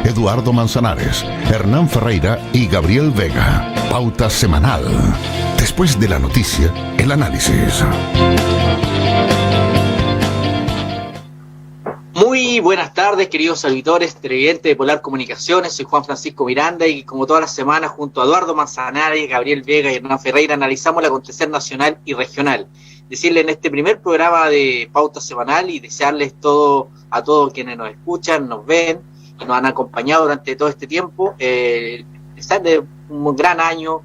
Eduardo Manzanares, Hernán Ferreira y Gabriel Vega. Pauta semanal. Después de la noticia, el análisis. Muy buenas tardes, queridos auditores televidentes de Polar Comunicaciones. Soy Juan Francisco Miranda y como todas las semanas, junto a Eduardo Manzanares, Gabriel Vega y Hernán Ferreira, analizamos el acontecer nacional y regional. Decirles en este primer programa de Pauta Semanal y desearles a todos quienes nos escuchan, nos ven y nos han acompañado durante todo este tiempo, desearles un gran año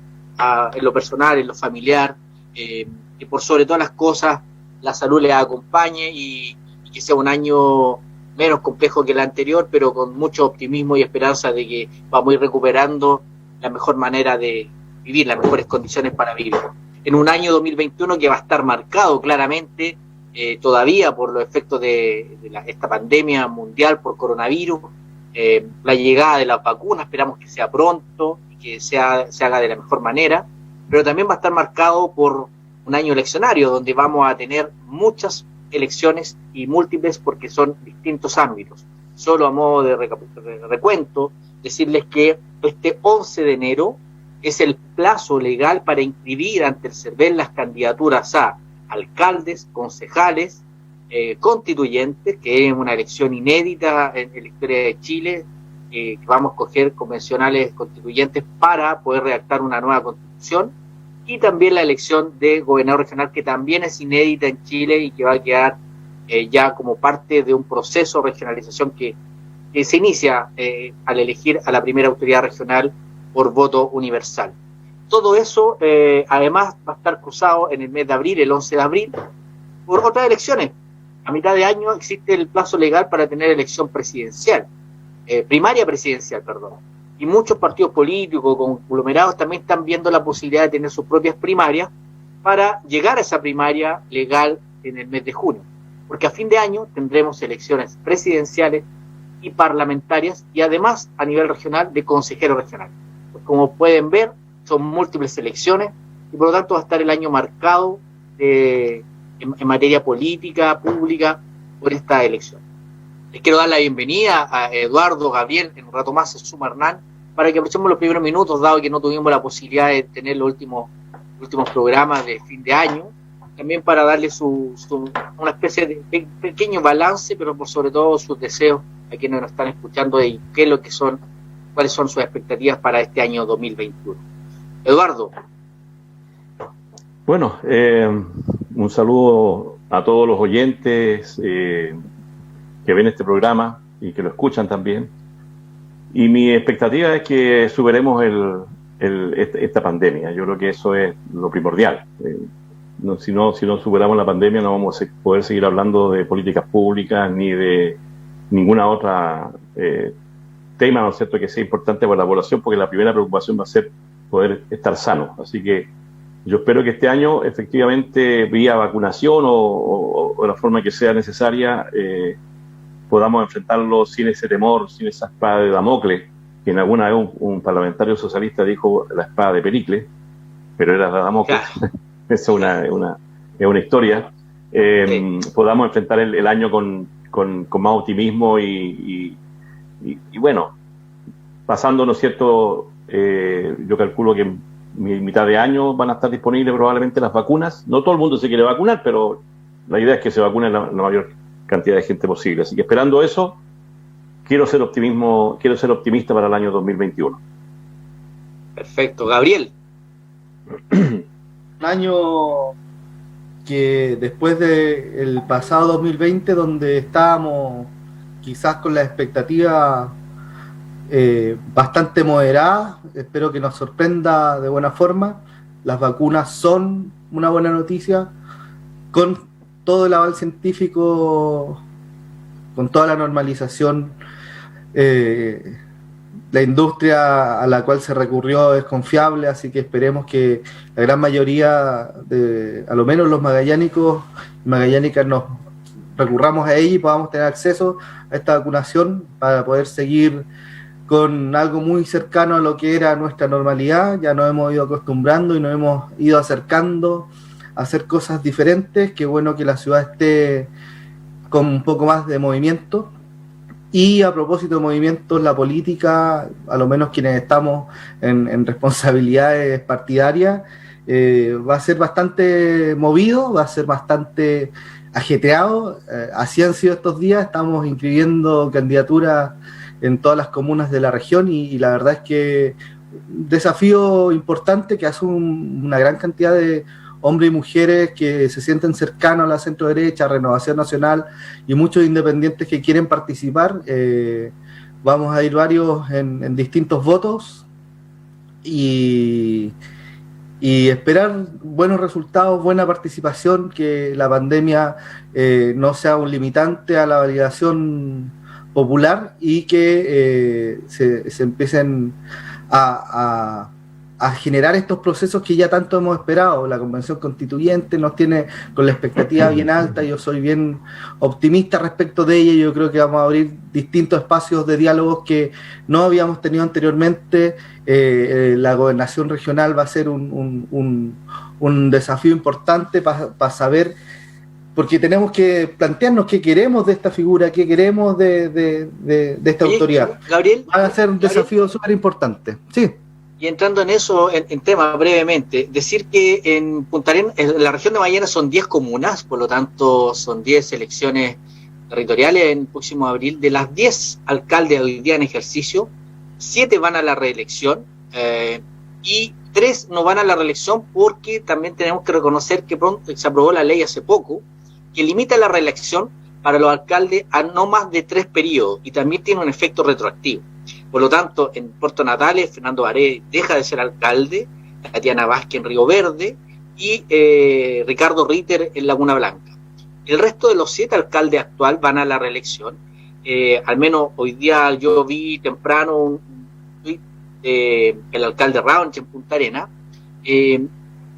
en lo personal, en lo familiar, y por sobre todas las cosas, la salud les acompañe y que sea un año menos complejo que el anterior, pero con mucho optimismo y esperanza de que vamos a ir recuperando la mejor manera de vivir, las mejores condiciones para vivir. En un año 2021 que va a estar marcado claramente todavía por los efectos de esta pandemia mundial por coronavirus, la llegada de las vacunas, esperamos que sea pronto y que se haga de la mejor manera, pero también va a estar marcado por un año eleccionario donde vamos a tener muchas elecciones y múltiples porque son distintos ámbitos. Solo a modo de recuento, decirles que este 11 de enero es el plazo legal para inscribir ante el CERVEL las candidaturas a alcaldes, concejales, constituyentes, que es una elección inédita en la historia de Chile, que vamos a escoger convencionales constituyentes para poder redactar una nueva constitución, y también la elección de gobernador regional, que también es inédita en Chile y que va a quedar ya como parte de un proceso de regionalización que se inicia al elegir a la primera autoridad regional por voto universal. Todo eso, además, va a estar cruzado en el mes de abril, el 11 de abril, por otras elecciones. A mitad de año existe el plazo legal para tener elección presidencial, primaria presidencial, perdón. Y muchos partidos políticos, conglomerados, también están viendo la posibilidad de tener sus propias primarias para llegar a esa primaria legal en el mes de junio. Porque a fin de año tendremos elecciones presidenciales y parlamentarias y además a nivel regional de consejero regional. Pues como pueden ver, son múltiples elecciones y por lo tanto va a estar el año marcado en materia política, pública, por esta elección. Les quiero dar la bienvenida a Eduardo, Gabriel, en un rato más se suma Hernán, para que aprovechemos los primeros minutos, dado que no tuvimos la posibilidad de tener los últimos programas de fin de año, también para darle una especie de pequeño balance, pero por sobre todo sus deseos a quienes nos están escuchando y cuáles son sus expectativas para este año 2021. Eduardo. Bueno, un saludo a todos los oyentes que ven este programa y que lo escuchan también. Y mi expectativa es que superemos esta pandemia. Yo creo que eso es lo primordial. Si no superamos la pandemia, no vamos a poder seguir hablando de políticas públicas ni de ninguna otra tema, ¿no es cierto?, que sea importante para la población, porque la primera preocupación va a ser poder estar sano. Así que yo espero que este año, efectivamente, vía vacunación o la forma que sea necesaria, podamos enfrentarlo sin ese temor, sin esa espada de Damocles, que en alguna vez un parlamentario socialista dijo la espada de Pericles, pero era de Damocles. Claro. Eso es una historia. Sí. Podamos enfrentar el año con más optimismo y bueno, pasando, ¿no es cierto? Yo calculo que en mitad de año van a estar disponibles probablemente las vacunas. No todo el mundo se quiere vacunar, pero la idea es que se vacune la mayor cantidad de gente posible. Así que esperando eso, quiero ser optimista para el año 2021. Perfecto. Gabriel. Un año que después del pasado 2020, donde estábamos quizás con la expectativa bastante moderada, espero que nos sorprenda de buena forma. Las vacunas son una buena noticia, con todo el aval científico, con toda la normalización. La industria a la cual se recurrió es confiable, así que esperemos que la gran mayoría a lo menos los magallánicos y magallánicas nos recurramos a ella y podamos tener acceso a esta vacunación para poder seguir con algo muy cercano a lo que era nuestra normalidad. Ya nos hemos ido acostumbrando y nos hemos ido acercando a hacer cosas diferentes. Qué bueno que la ciudad esté con un poco más de movimiento. Y a propósito de movimientos, la política, a lo menos quienes estamos en responsabilidades partidarias, va a ser bastante movido, va a ser bastante ajetreado. Así han sido estos días, estamos inscribiendo candidaturas en todas las comunas de la región y la verdad es que un desafío importante que hace una gran cantidad de hombres y mujeres que se sienten cercanos a la centro derecha, Renovación Nacional y muchos independientes que quieren participar. Vamos a ir varios en distintos votos y esperar buenos resultados, buena participación, que la pandemia no sea un limitante a la validación popular y que se empiecen a generar estos procesos que ya tanto hemos esperado. La Convención Constituyente nos tiene con la expectativa bien alta, yo soy bien optimista respecto de ella, yo creo que vamos a abrir distintos espacios de diálogos que no habíamos tenido anteriormente. La gobernación regional va a ser un desafío importante para saber, porque tenemos que plantearnos qué queremos de esta figura, qué queremos de esta autoridad. Gabriel, va a ser un desafío súper importante. Sí. Y entrando en eso, en tema brevemente, decir que en Punta Arenas, en la región de Magallanes son 10 comunas, por lo tanto son 10 elecciones territoriales en el próximo abril. De las 10 alcaldes hoy día en ejercicio, 7 van a la reelección y 3 no van a la reelección porque también tenemos que reconocer que pronto se aprobó la ley hace poco que limita la reelección para los alcaldes a no más de 3 periodos y también tiene un efecto retroactivo. Por lo tanto, en Puerto Natales, Fernando Paredes deja de ser alcalde, Tatiana Vázquez en Río Verde y Ricardo Ritter en Laguna Blanca. El resto de los 7 alcaldes actuales van a la reelección. Al menos hoy día yo vi temprano un tweet del alcalde Raunch en Punta Arenas,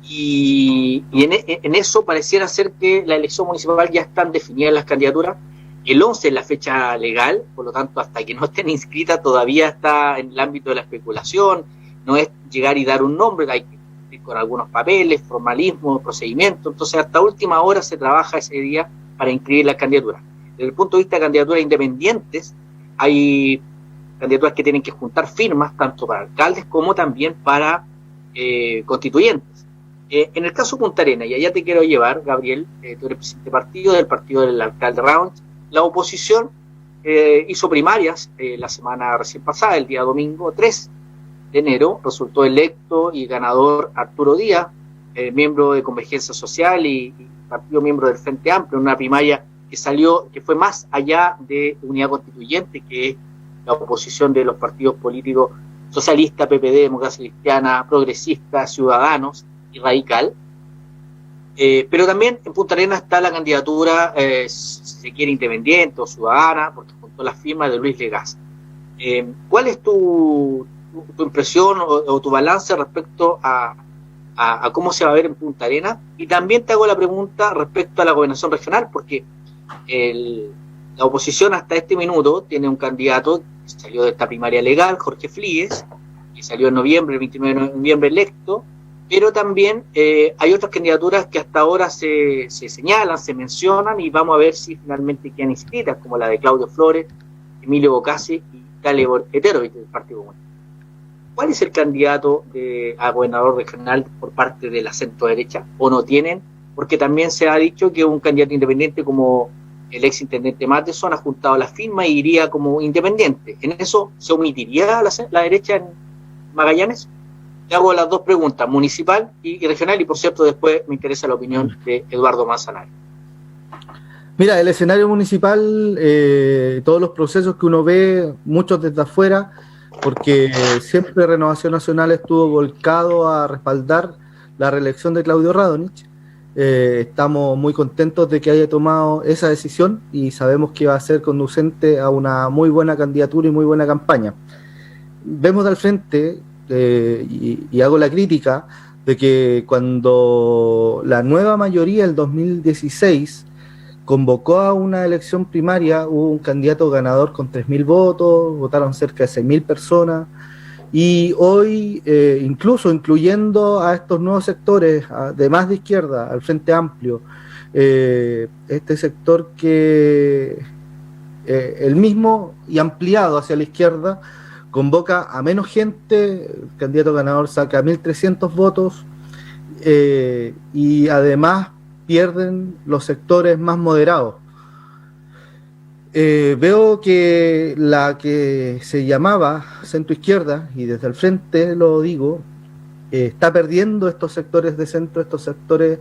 y en eso pareciera ser que la elección municipal ya están definidas las candidaturas. El 11 es la fecha legal, por lo tanto, hasta que no estén inscritas todavía está en el ámbito de la especulación, no es llegar y dar un nombre, hay que ir con algunos papeles, formalismo, procedimiento, entonces hasta última hora se trabaja ese día para inscribir las candidaturas. Desde el punto de vista de candidaturas independientes, hay candidaturas que tienen que juntar firmas, tanto para alcaldes como también para constituyentes. En el caso Punta Arenas, y allá te quiero llevar, Gabriel, tú eres presidente del partido del alcalde Raunch. La oposición hizo primarias la semana recién pasada, el día domingo 3 de enero, resultó electo y ganador Arturo Díaz, miembro de Convergencia Social y partido miembro del Frente Amplio, en una primaria que fue más allá de Unidad Constituyente, que es la oposición de los partidos políticos socialista, PPD, Democracia Cristiana, Progresista, Ciudadanos y Radical. Pero también en Punta Arenas está la candidatura, si se quiere, independiente o ciudadana, porque juntó las firmas de Luis Legaz. ¿Cuál es tu impresión o tu balance respecto a cómo se va a ver en Punta Arenas? Y también te hago la pregunta respecto a la gobernación regional, porque la oposición hasta este minuto tiene un candidato que salió de esta primaria legal, Jorge Flíes, que salió en noviembre, el 29 de noviembre electo, pero también hay otras candidaturas que hasta ahora se señalan, se mencionan, y vamos a ver si finalmente quedan inscritas, como la de Claudio Flores, Emilio Bocasi y Caleb Eterovich del Partido Comunista. ¿Cuál es el candidato a gobernador regional por parte de la centro derecha? ¿O no tienen? Porque también se ha dicho que un candidato independiente como el ex intendente Matheson ha juntado la firma y iría como independiente. ¿En eso se omitiría la derecha en Magallanes? Te hago las dos preguntas, municipal y regional, y por cierto después me interesa la opinión de Eduardo Manzanares. Mira, el escenario municipal, todos los procesos que uno ve, muchos desde afuera, porque siempre Renovación Nacional estuvo volcado a respaldar la reelección de Claudio Radonich. Estamos muy contentos de que haya tomado esa decisión y sabemos que va a ser conducente a una muy buena candidatura y muy buena campaña. Vemos al frente, y hago la crítica, de que cuando la nueva mayoría, el 2016, convocó a una elección primaria, hubo un candidato ganador con 3.000 votos, votaron cerca de 6.000 personas, y hoy, incluso incluyendo a estos nuevos sectores de más de izquierda, al Frente Amplio, este sector que el mismo y ampliado hacia la izquierda, convoca a menos gente, el candidato ganador saca 1.300 votos, y además pierden los sectores más moderados. Veo que la que se llamaba centro izquierda, y desde el frente lo digo, está perdiendo estos sectores de centro, estos sectores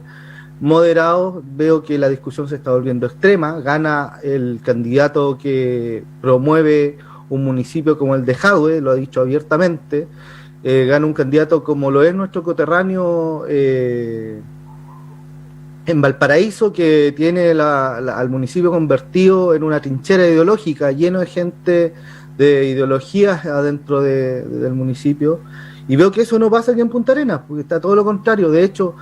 moderados. Veo que la discusión se está volviendo extrema, gana el candidato que promueve un municipio como el de Jadue, lo ha dicho abiertamente, gana un candidato como lo es nuestro coterráneo en Valparaíso, que tiene al municipio convertido en una trinchera ideológica, lleno de gente de ideologías adentro del municipio, y veo que eso no pasa aquí en Punta Arenas, porque está todo lo contrario. De hecho,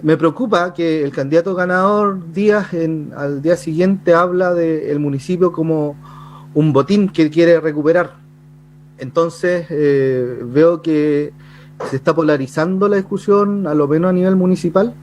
me preocupa que el candidato ganador Díaz al día siguiente habla del municipio como un botín que quiere recuperar. Entonces veo que se está polarizando la discusión, a lo menos a nivel municipal.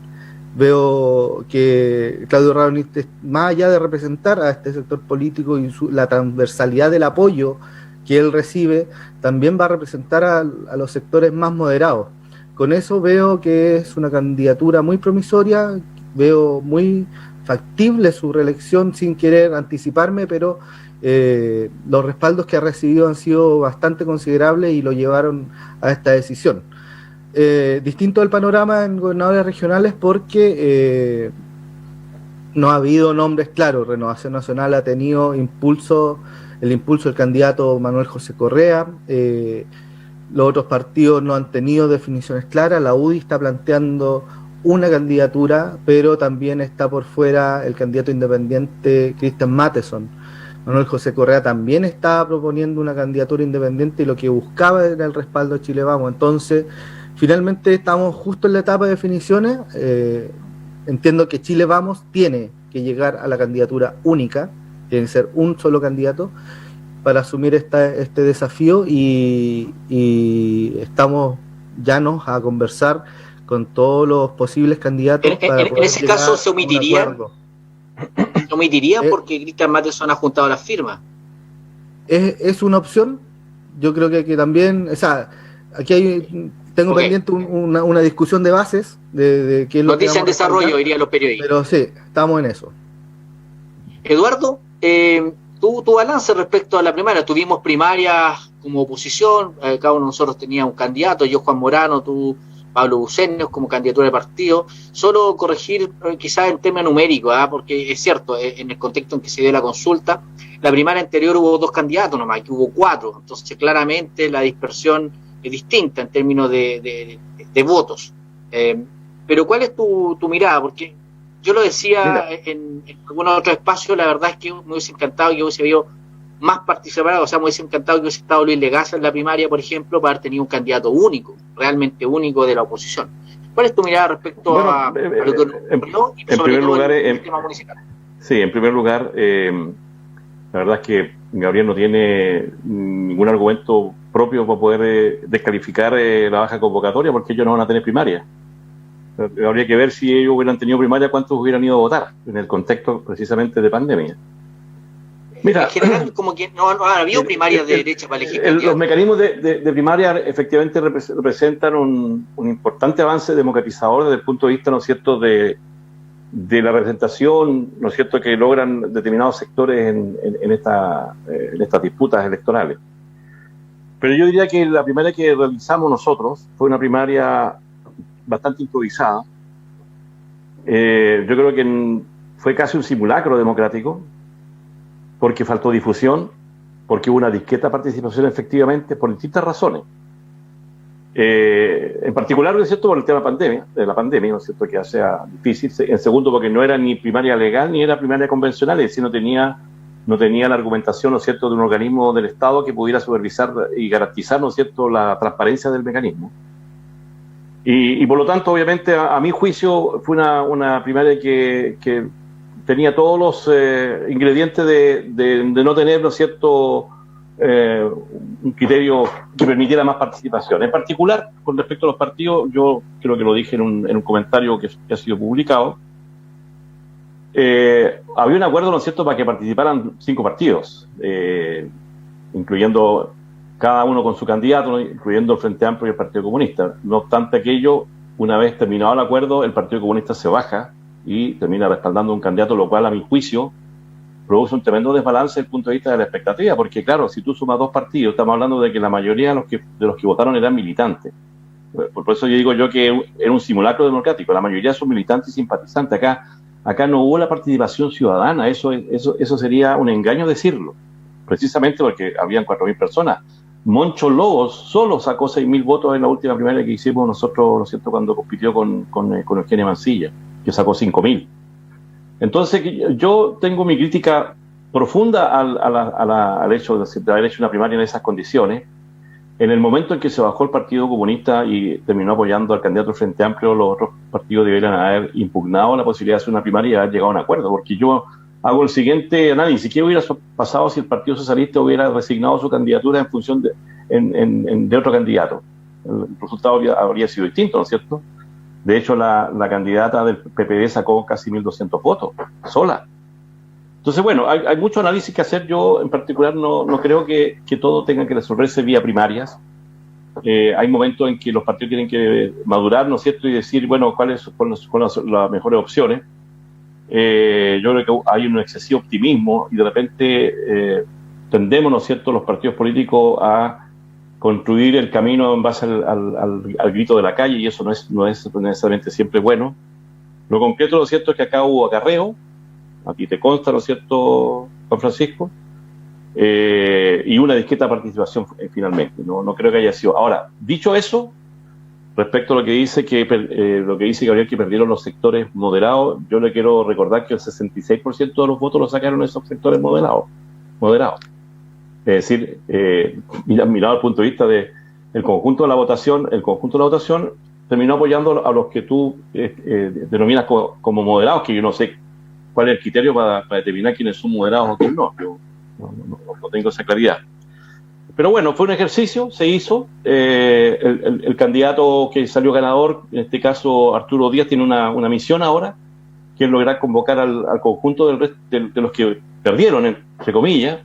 Veo que Claudio Raonist, más allá de representar a este sector político y la transversalidad del apoyo que él recibe, también va a representar a los sectores más moderados. Con eso veo que es una candidatura muy promisoria, veo muy factible su reelección, sin querer anticiparme, pero los respaldos que ha recibido han sido bastante considerables y lo llevaron a esta decisión. Distinto del panorama en gobernadores regionales, porque no ha habido nombres claros. Renovación Nacional ha tenido el impulso del candidato Manuel José Correa. Los otros partidos no han tenido definiciones claras. La UDI está planteando una candidatura, pero también está por fuera el candidato independiente Cristian Matheson. Manuel José Correa también está proponiendo una candidatura independiente, y lo que buscaba era el respaldo de Chile Vamos. Entonces, finalmente estamos justo en la etapa de definiciones. Entiendo que Chile Vamos tiene que llegar a la candidatura única, tiene que ser un solo candidato para asumir este desafío, y estamos llanos a conversar con todos los posibles candidatos. En ese caso se omitiría porque Cristian Matheson ha juntado las firmas. Es una opción. Yo creo que también, o sea, aquí tengo pendiente una discusión de bases de qué es lo que noticia en desarrollo, dirían los periodistas. Pero sí, estamos en eso. Eduardo, tu balance respecto a la primaria. Tuvimos primarias como oposición, cada uno de nosotros tenía un candidato, yo Juan Morano, tú Pablo Bucenios como candidatura de partido. Solo corregir quizás en tema numérico, porque es cierto, en el contexto en que se dio la consulta, la primaria anterior hubo 2 candidatos nomás, aquí hubo 4, entonces claramente la dispersión es distinta en términos de votos. Pero ¿cuál es tu mirada? Porque yo lo decía en algunos otros espacios, la verdad es que me hubiese encantado que hubiese habido más participados, o sea, me hubiese encantado que hubiese estado Luis Legaza en la primaria, por ejemplo, para haber tenido un candidato único, realmente único de la oposición. ¿Cuál es tu mirada respecto a lo que ocurrió y sobre todo el tema municipal? Sí, en primer lugar, la verdad es que Gabriel no tiene ningún argumento propio para poder descalificar la baja convocatoria, porque ellos no van a tener primaria. Habría que ver si ellos hubieran tenido primaria, cuántos hubieran ido a votar en el contexto precisamente de pandemia. Mira, en general, como que no ha habido primarias de derecha para elegir candidatos. Los mecanismos de primaria efectivamente representan un importante avance democratizador desde el punto de vista, ¿no es cierto?, de la representación, ¿no es cierto?, que logran determinados sectores en estas disputas electorales. Pero yo diría que la primaria que realizamos nosotros fue una primaria bastante improvisada. Yo creo que fue casi un simulacro democrático, porque faltó difusión, porque hubo una discreta participación efectivamente, por distintas razones. En particular, ¿no es cierto?, por el tema de la pandemia, ¿no es cierto?, que sea difícil. En segundo, porque no era ni primaria legal ni era primaria convencional, es decir, no tenía la argumentación, ¿no es cierto?, de un organismo del Estado que pudiera supervisar y garantizar, ¿no es cierto?, la transparencia del mecanismo. Y por lo tanto, obviamente, a mi juicio, fue una primaria que tenía todos los ingredientes de no tener, ¿no es cierto?, un criterio que permitiera más participación. En particular, con respecto a los partidos, yo creo que lo dije en un comentario que ha sido publicado, había un acuerdo, ¿no es cierto?, para que participaran 5 partidos, incluyendo cada uno con su candidato, ¿no?, incluyendo el Frente Amplio y el Partido Comunista. No obstante aquello, una vez terminado el acuerdo, el Partido Comunista se baja y termina respaldando un candidato, lo cual, a mi juicio, produce un tremendo desbalance desde el punto de vista de la expectativa, porque claro, si tú sumas 2 partidos, estamos hablando de que la mayoría de los que votaron eran militantes. Por eso yo digo que era un simulacro democrático, la mayoría son militantes y simpatizantes. Acá no hubo la participación ciudadana, eso sería un engaño decirlo, precisamente porque habían 4.000 personas. Moncho Lobos solo sacó 6.000 votos en la última primaria que hicimos nosotros, ¿no es cierto?, cuando compitió con Eugenia Mancilla, que sacó 5.000. Entonces, yo tengo mi crítica profunda al hecho de haber hecho una primaria en esas condiciones. En el momento en que se bajó el Partido Comunista y terminó apoyando al candidato del Frente Amplio, los otros partidos deberían haber impugnado la posibilidad de hacer una primaria y haber llegado a un acuerdo, porque yo hago el siguiente análisis: ¿qué hubiera pasado si el Partido Socialista hubiera resignado su candidatura en función de otro candidato? El resultado habría sido distinto, ¿no es cierto? De hecho, la candidata del PPD sacó casi 1.200 votos, sola. Entonces, bueno, hay mucho análisis que hacer. Yo, en particular, no creo que todo tenga que resolverse vía primarias. Hay momentos en que los partidos tienen que madurar, ¿no es cierto?, y decir, bueno, cuáles son las mejores opciones. Yo creo que hay un excesivo optimismo y de repente tendemos, ¿no es cierto?, los partidos políticos a construir el camino en base al grito de la calle, y eso no es necesariamente siempre bueno. Lo concreto, lo cierto, es que acá hubo acarreo, a ti te consta, ¿no es cierto, Juan Francisco? Y una discreta participación finalmente. No creo que haya sido. Ahora, dicho eso, respecto a lo que dice Gabriel, que perdieron los sectores moderados, yo le quiero recordar que el 66% de los votos los sacaron esos sectores moderados. Es decir, mirado al punto de vista del conjunto de la votación, terminó apoyando a los que tú denominas como moderados, que yo no sé cuál es el criterio para determinar quiénes son moderados o quiénes no. Yo no tengo esa claridad. Pero bueno, fue un ejercicio, se hizo. El candidato que salió ganador, en este caso Arturo Díaz, tiene una misión ahora, que es lograr convocar al conjunto de los que perdieron, entre comillas,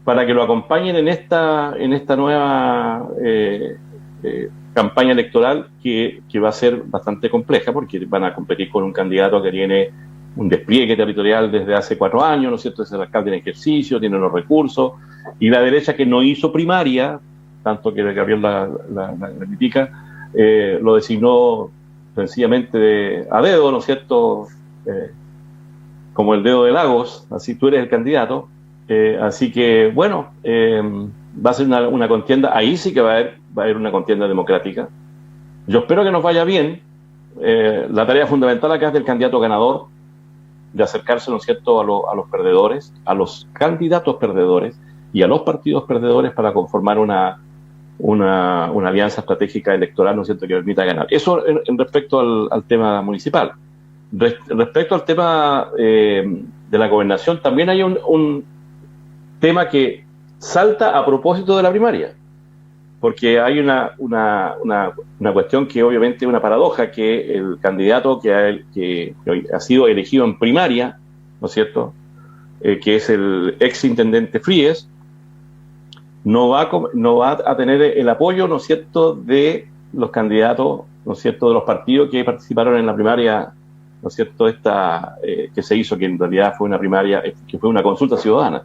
para que lo acompañen en esta nueva campaña electoral que va a ser bastante compleja, porque van a competir con un candidato que tiene un despliegue territorial desde hace 4 años, ¿no es cierto? Es el alcalde en ejercicio, tiene los recursos, y la derecha, que no hizo primaria, tanto que Gabriel la critica, lo designó sencillamente a dedo, ¿no es cierto? Como el dedo de Lagos, así tú eres el candidato. Así que, bueno, va a ser una contienda, ahí sí que va a haber una contienda democrática. Yo espero que nos vaya bien. La tarea fundamental acá es del candidato ganador, de acercarse, ¿no es cierto?, a los perdedores, a los candidatos perdedores y a los partidos perdedores para conformar una alianza estratégica electoral, ¿no es cierto?, que permita ganar. Eso en respecto al tema municipal. Respecto al tema de la gobernación, también hay un tema que salta a propósito de la primaria, porque hay una cuestión que obviamente es una paradoja, que el candidato que ha sido elegido en primaria, ¿no es cierto?, que es el ex intendente Fríes, no va a tener el apoyo, ¿no es cierto?, de los candidatos, ¿no es cierto?, de los partidos que participaron en la primaria, ¿no es cierto?, que se hizo, que en realidad fue una primaria, que fue una consulta ciudadana.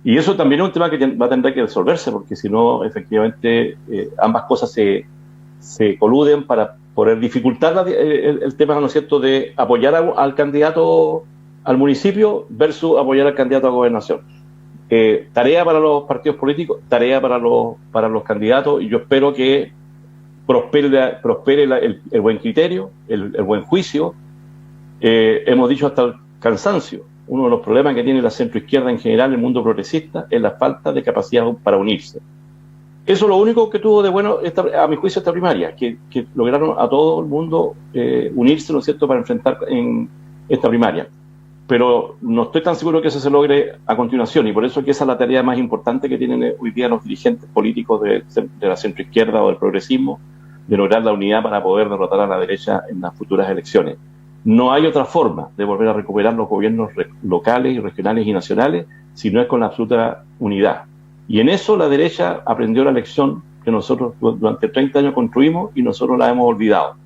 Y eso también es un tema que va a tener que resolverse, porque si no, efectivamente, ambas cosas se coluden para poder dificultar el tema, ¿no es cierto?, de apoyar al candidato al municipio versus apoyar al candidato a gobernación. Tarea para los partidos políticos, tarea para los candidatos, y yo espero que prospere el buen criterio, el buen juicio. Hemos dicho hasta el cansancio, uno de los problemas que tiene la centroizquierda en general en el mundo progresista es la falta de capacidad para unirse. Eso es lo único que tuvo de bueno, a mi juicio, esta primaria, que lograron a todo el mundo unirse, ¿no es cierto?, para enfrentar en esta primaria. Pero no estoy tan seguro que eso se logre a continuación, y por eso que esa es la tarea más importante que tienen hoy día los dirigentes políticos de la centroizquierda o del progresismo, de lograr la unidad para poder derrotar a la derecha en las futuras elecciones. No hay otra forma de volver a recuperar los gobiernos locales y regionales y nacionales si no es con la absoluta unidad. Y en eso la derecha aprendió la lección que nosotros durante 30 años construimos y nosotros la hemos olvidado.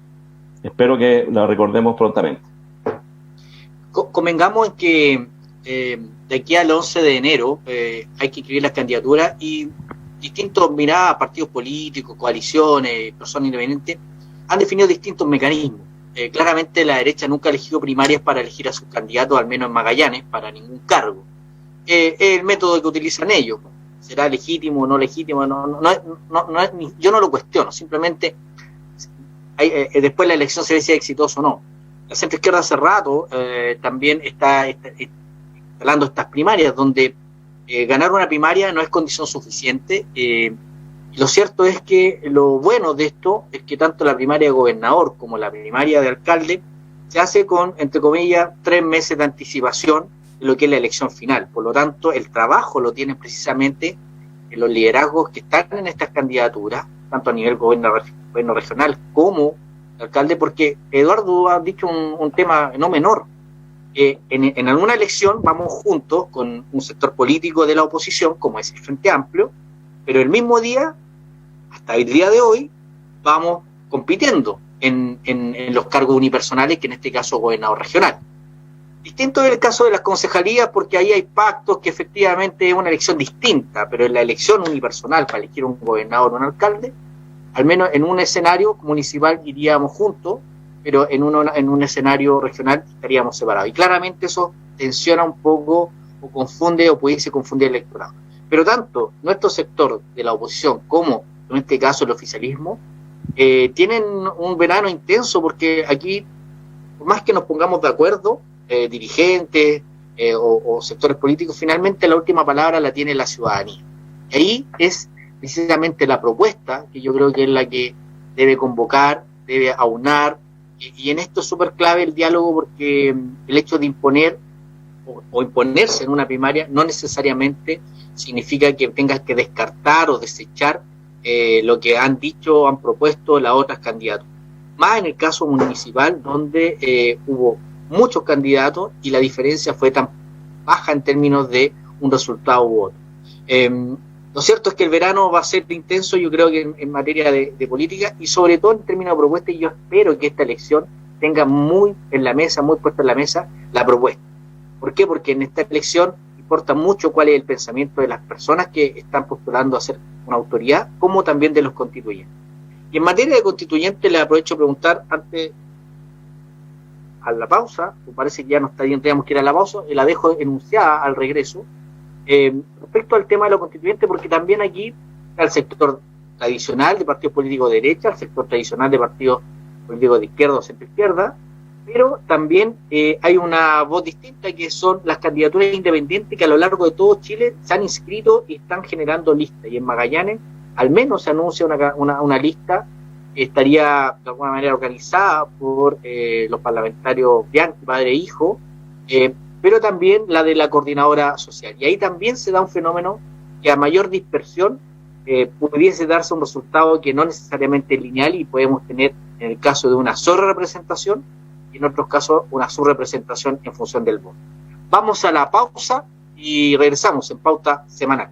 Espero que la recordemos prontamente. Convengamos en que de aquí al 11 de enero hay que inscribir las candidaturas y distintos partidos políticos, coaliciones, personas independientes han definido distintos mecanismos. Claramente la derecha nunca ha elegido primarias para elegir a sus candidatos, al menos en Magallanes, para ningún cargo. Es el método que utilizan ellos. ¿Será legítimo o no legítimo? Yo no lo cuestiono, simplemente después la elección se ve si es exitoso o no. La centro izquierda hace rato también está instalando estas primarias, donde ganar una primaria no es condición suficiente. Lo cierto es que lo bueno de esto es que tanto la primaria de gobernador como la primaria de alcalde se hace con, entre comillas, 3 meses de anticipación de lo que es la elección final. Por lo tanto, el trabajo lo tienen precisamente los liderazgos que están en estas candidaturas, tanto a nivel gobierno regional como alcalde, porque Eduardo ha dicho un tema no menor. En alguna elección vamos juntos con un sector político de la oposición, como es el Frente Amplio, pero el mismo día, hasta el día de hoy, vamos compitiendo en los cargos unipersonales, que en este caso gobernador regional. Distinto es el caso de las concejalías, porque ahí hay pactos que efectivamente es una elección distinta, pero en la elección unipersonal para elegir un gobernador o un alcalde, al menos en un escenario municipal iríamos juntos, pero en un escenario regional estaríamos separados. Y claramente eso tensiona un poco, o confunde, o pudiese confundir el electorado. Pero tanto nuestro sector de la oposición como, en este caso, el oficialismo, tienen un verano intenso, porque aquí, por más que nos pongamos de acuerdo, dirigentes o sectores políticos, finalmente la última palabra la tiene la ciudadanía. Y ahí es precisamente la propuesta, que yo creo que es la que debe convocar, debe aunar, y en esto es súper clave el diálogo, porque el hecho de imponer o imponerse en una primaria no necesariamente significa que tengas que descartar o desechar lo que han dicho o han propuesto las otras candidaturas. Más en el caso municipal, donde hubo muchos candidatos y la diferencia fue tan baja en términos de un resultado u otro. Lo cierto es que el verano va a ser intenso, yo creo que en materia de política, y sobre todo en términos de propuestas, y yo espero que esta elección tenga muy puesta en la mesa la propuesta. ¿Por qué? Porque en esta elección importa mucho cuál es el pensamiento de las personas que están postulando a ser una autoridad, como también de los constituyentes. Y en materia de constituyentes, les aprovecho a preguntar antes a la pausa, me parece que ya no está bien, tenemos que ir a la pausa, y la dejo enunciada al regreso, respecto al tema de los constituyentes, porque también aquí está el sector tradicional de partidos políticos de derecha, el sector tradicional de partidos políticos de izquierda o centro-izquierda, pero también hay una voz distinta, que son las candidaturas independientes, que a lo largo de todo Chile se han inscrito y están generando listas, y en Magallanes al menos se anuncia una lista que estaría de alguna manera organizada por los parlamentarios Bianchi, padre e hijo, pero también la de la coordinadora social. Y ahí también se da un fenómeno que a mayor dispersión pudiese darse un resultado que no necesariamente es lineal, y podemos tener, en el caso de una sobrerepresentación, y en otros casos una subrepresentación en función del voto. Vamos a la pausa y regresamos en Pauta Semanal.